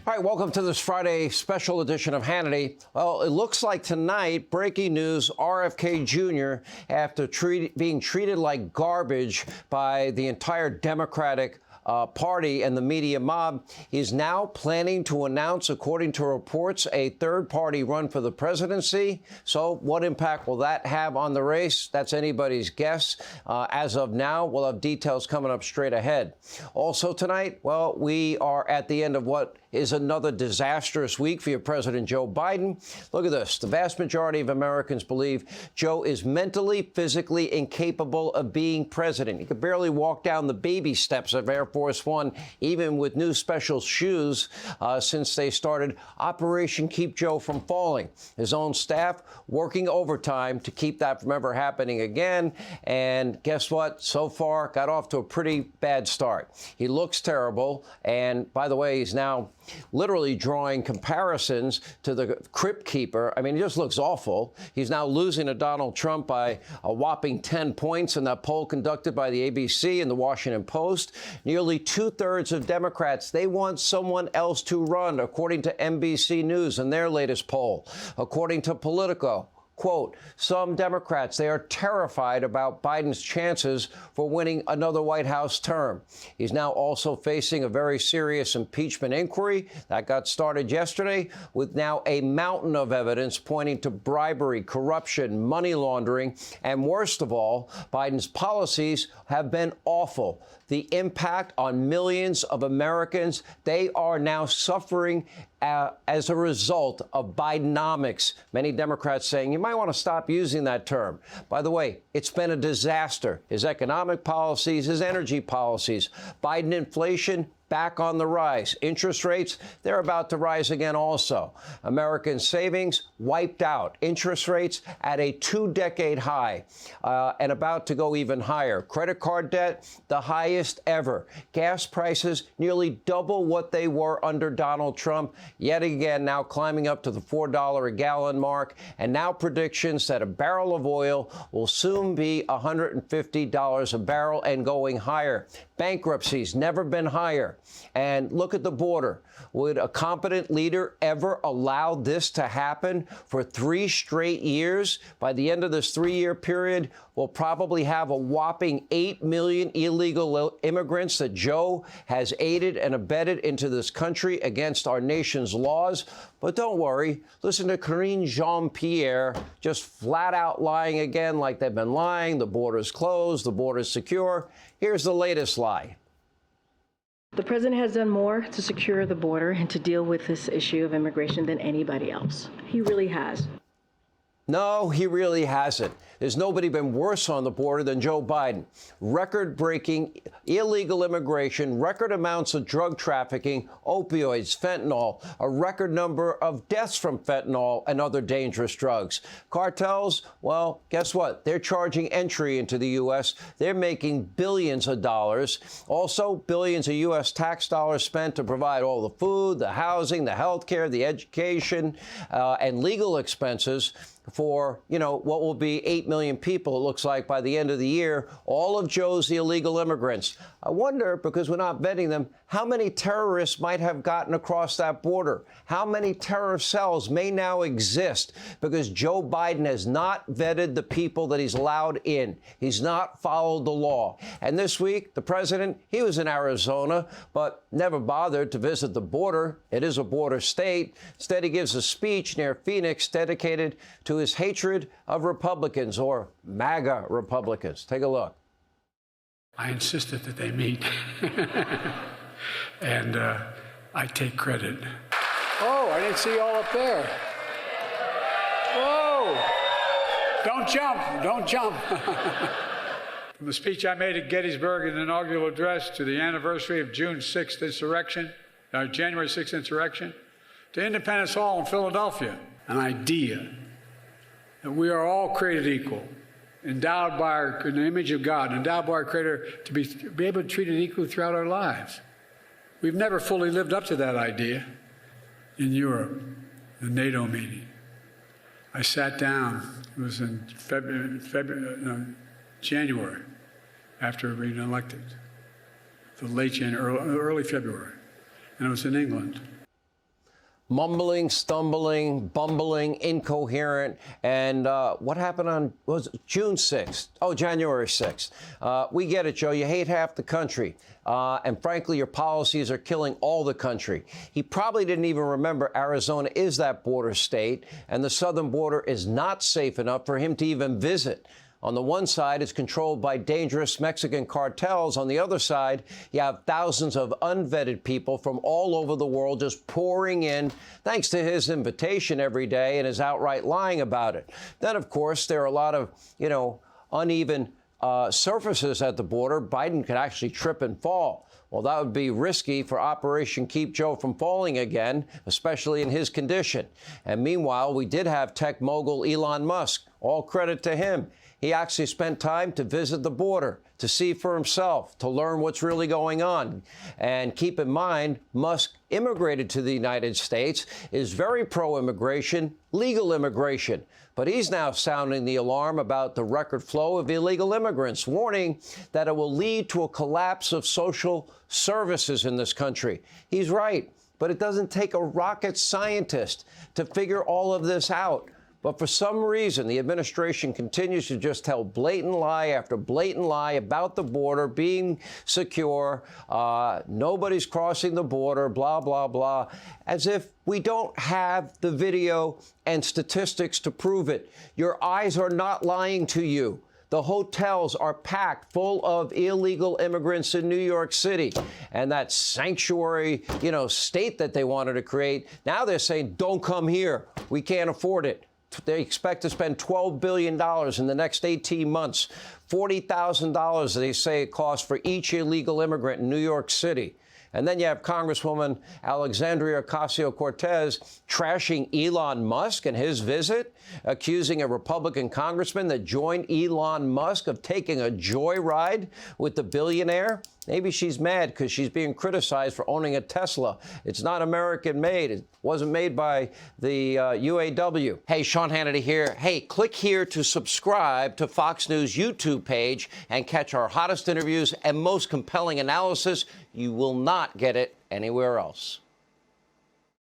All right, welcome to this Friday special edition of Hannity. Well, it looks like tonight, breaking news, RFK Jr., after being treated like garbage by the entire Democratic Party and the media mob, is now planning to announce, according to reports, a third-party run for the presidency. So what impact will that have on the race? That's anybody's guess. As of now, we'll have details coming up straight ahead. Also tonight, well, we are at the end of what is another disastrous week for your President Joe Biden. Look at this. The vast majority of Americans believe Joe is mentally, physically incapable of being president. He could barely walk down the baby steps of Air Force One, even with new special shoes, since they started Operation Keep Joe from Falling. His own staff working overtime to keep that from ever happening again. And guess what? So far, got off to a pretty bad start. He looks terrible. And by the way, he's now literally drawing comparisons to the Crypt Keeper. I mean, he just looks awful. He's now losing to Donald Trump by a whopping 10 points in that poll conducted by the ABC and the Washington Post. Nearly two-thirds of Democrats, they want someone else to run, according to NBC News in their latest poll. According to Politico, quote, some Democrats, they are terrified about Biden's chances for winning another White House term. He's now also facing a very serious impeachment inquiry that got started yesterday, with now a mountain of evidence pointing to bribery, corruption, money laundering, and worst of all, Biden's policies have been awful. The impact on millions of Americans, they are now suffering as a result of Bidenomics. Many Democrats saying you might want to stop using that term. By the way, it's been a disaster. His economic policies, his energy policies, Biden inflation, back on the rise. Interest rates, they're about to rise again also. American savings wiped out. Interest rates at a two-decade high and about to go even higher. Credit card debt, the highest ever. Gas prices nearly double what they were under Donald Trump. Yet again, now climbing up to the $4 a gallon mark. And now predictions that a barrel of oil will soon be $150 a barrel and going higher. Bankruptcies never been higher. And look at the border. Would a competent leader ever allow this to happen for 3 straight years? By the end of this 3-year period, we'll probably have a whopping 8 million illegal immigrants that Joe has aided and abetted into this country against our nation's laws. But don't worry. Listen to Karine Jean-Pierre just flat out lying again like they've been lying. The border's closed. The border's secure. Here's the latest lie. The president has done more to secure the border and to deal with this issue of immigration than anybody else. He really has. No, he really hasn't. There's nobody been worse on the border than Joe Biden. Record-breaking illegal immigration, record amounts of drug trafficking, opioids, fentanyl, a record number of deaths from fentanyl and other dangerous drugs. Cartels, well, guess what? They're charging entry into the U.S. They're making billions of dollars. Also, billions of U.S. tax dollars spent to provide all the food, the housing, the health care, the education, and legal expenses for, what will be 8 million people, it looks like, by the end of the year, all of Joe's illegal immigrants. I wonder, because we're not vetting them, how many terrorists might have gotten across that border? How many terror cells may now exist because Joe Biden has not vetted the people that he's allowed in? He's not followed the law. And this week, the president, he was in Arizona, but never bothered to visit the border. It is a border state. Instead, he gives a speech near Phoenix dedicated to his hatred of Republicans, or MAGA Republicans. Take a look. I insisted that they meet, and I take credit. Oh, I didn't see you all up there. Whoa! Don't jump, don't jump. From the speech I made at Gettysburg in the inaugural address to the anniversary of January 6th insurrection, to Independence Hall in Philadelphia, an idea that we are all created equal, endowed by in the image of God, endowed by our Creator to be able to treat it equally throughout our lives. We've never fully lived up to that idea. In Europe, the NATO meeting, I sat down. It was in January, after being elected, the late January, early February, and it was in England. mumbling, stumbling, bumbling, incoherent. And what happened on, was it June 6th? Oh, January 6th. We get it, Joe. You hate half the country. And frankly, your policies are killing all the country. He probably didn't even remember Arizona is that border state, and the southern border is not safe enough for him to even visit. On the one side, it's controlled by dangerous Mexican cartels. On the other side, you have thousands of unvetted people from all over the world just pouring in, thanks to his invitation every day and his outright lying about it. Then, of course, there are a lot of, uneven surfaces at the border. Biden could actually trip and fall. Well, that would be risky for Operation Keep Joe from Falling again, especially in his condition. And meanwhile, we did have tech mogul Elon Musk. All credit to him. He actually spent time to visit the border, to see for himself, to learn what's really going on. And keep in mind, Musk immigrated to the United States, is very pro-immigration, legal immigration. But he's now sounding the alarm about the record flow of illegal immigrants, warning that it will lead to a collapse of social services in this country. He's right, but it doesn't take a rocket scientist to figure all of this out. But for some reason, the administration continues to just tell blatant lie after blatant lie about the border being secure. Nobody's crossing the border, blah, blah, blah, as if we don't have the video and statistics to prove it. Your eyes are not lying to you. The hotels are packed full of illegal immigrants in New York City. And that sanctuary, state that they wanted to create, now they're saying, don't come here. We can't afford it. They expect to spend $12 billion in the next 18 months, $40,000 they say it costs for each illegal immigrant in New York City. And then you have Congresswoman Alexandria Ocasio-Cortez trashing Elon Musk and his visit, accusing a Republican congressman that joined Elon Musk of taking a joyride with the billionaire. Maybe she's mad because she's being criticized for owning a Tesla. It's not American-made. It wasn't made by the UAW. Hey, Sean Hannity here. Hey, click here to subscribe to Fox News YouTube page and catch our hottest interviews and most compelling analysis. You will not get it anywhere else.